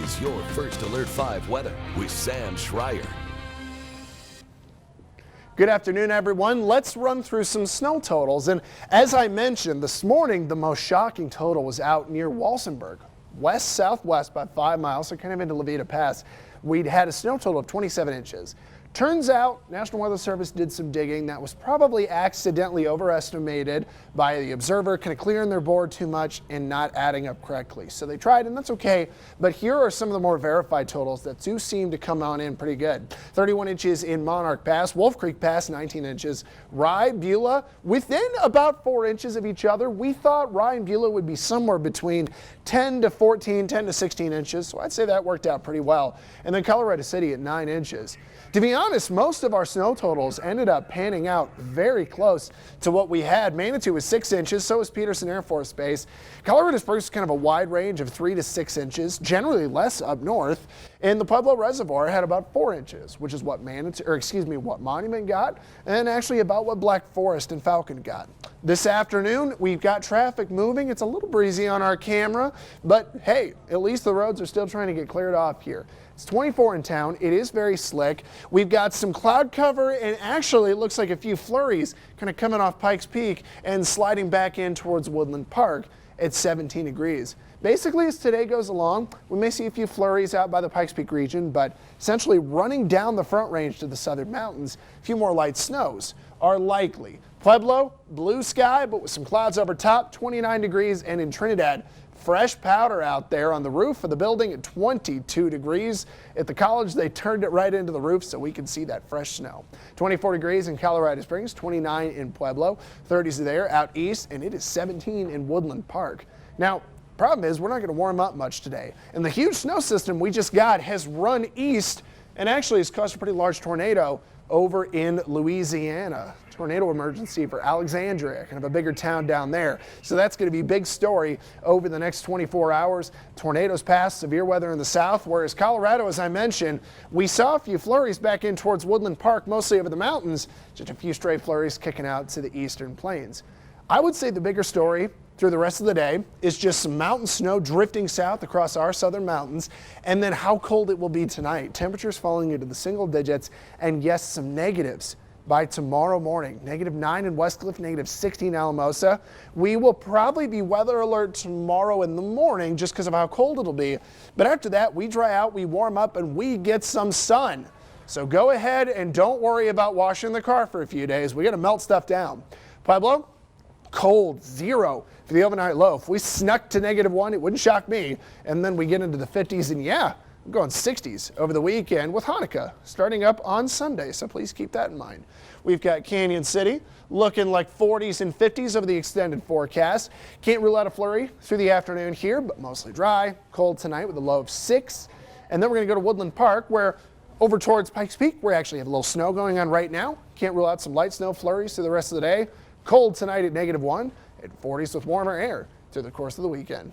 is your First Alert 5 weather with Sam Schreier. Good afternoon, everyone. Let's run through some snow totals. And as I mentioned this morning, the most shocking total was out near Walsenburg, west-southwest by 5 miles, so kind of into Levita Pass. We'd had a snow total of 27 inches. Turns out, National Weather Service did some digging that was probably accidentally overestimated by the observer, kind of clearing their board too much and not adding up correctly. So they tried, and that's okay. But here are some of the more verified totals that do seem to come on in pretty good. 31 inches in Monarch Pass, Wolf Creek Pass, 19 inches. Rye, Beulah, within about 4 inches of each other. We thought Rye and Beulah would be somewhere between 10 to 14, 10 to 16 inches. So I'd say that worked out pretty well. And then Colorado City at 9 inches. To be honest, most of our snow totals ended up panning out very close to what we had. Manitou was 6 inches, so was Peterson Air Force Base. Colorado Springs kind of a wide range of 3 to 6 inches, generally less up north. And the Pueblo Reservoir had about 4 inches, which is what what Monument got, and actually about what Black Forest and Falcon got. This afternoon, we've got traffic moving. It's a little breezy on our camera, but hey, at least the roads are still trying to get cleared off here. It's 24 in town. It is very slick. We've got some cloud cover, and actually it looks like a few flurries kind of coming off Pikes Peak and sliding back in towards Woodland Park at 17 degrees. Basically, as today goes along, we may see a few flurries out by the Pikes Peak region, but essentially running down the Front Range to the southern mountains, a few more light snows are likely. Pueblo, blue sky, but with some clouds over top, 29 degrees, and in Trinidad, fresh powder out there on the roof of the building at 22 degrees. At the college, they turned it right into the roof so we can see that fresh snow. 24 degrees in Colorado Springs, 29 in Pueblo, 30s there out east, and it is 17 in Woodland Park. Now, problem is we're not going to warm up much today. And the huge snow system we just got has run east and actually has caused a pretty large tornado over in Louisiana. Tornado emergency for Alexandria, kind of a bigger town down there. So that's going to be a big story over the next 24 hours. Tornadoes pass, severe weather in the south, whereas Colorado, as I mentioned, we saw a few flurries back in towards Woodland Park, mostly over the mountains, just a few stray flurries kicking out to the eastern plains. I would say the bigger story through the rest of the day is just some mountain snow drifting south across our southern mountains, and then how cold it will be tonight. Temperatures falling into the single digits, and yes, some negatives by tomorrow morning. -9 in Westcliff, -16 in Alamosa. We will probably be weather alert tomorrow in the morning just because of how cold it'll be. But after that, we dry out, we warm up, and we get some sun. So go ahead and don't worry about washing the car for a few days. We got to melt stuff down. Pueblo, cold, 0 for the overnight low. If we snuck to -1, it wouldn't shock me. And then we get into the 50s, and yeah, we're going 60s over the weekend with Hanukkah starting up on Sunday, so please keep that in mind. We've got Canyon City looking like 40s and 50s over the extended forecast. Can't rule out a flurry through the afternoon here, but mostly dry. Cold tonight with a low of 6. And then we're going to go to Woodland Park, where over towards Pikes Peak, we actually have a little snow going on right now. Can't rule out some light snow flurries through the rest of the day. Cold tonight at -1, and 40s with warmer air through the course of the weekend.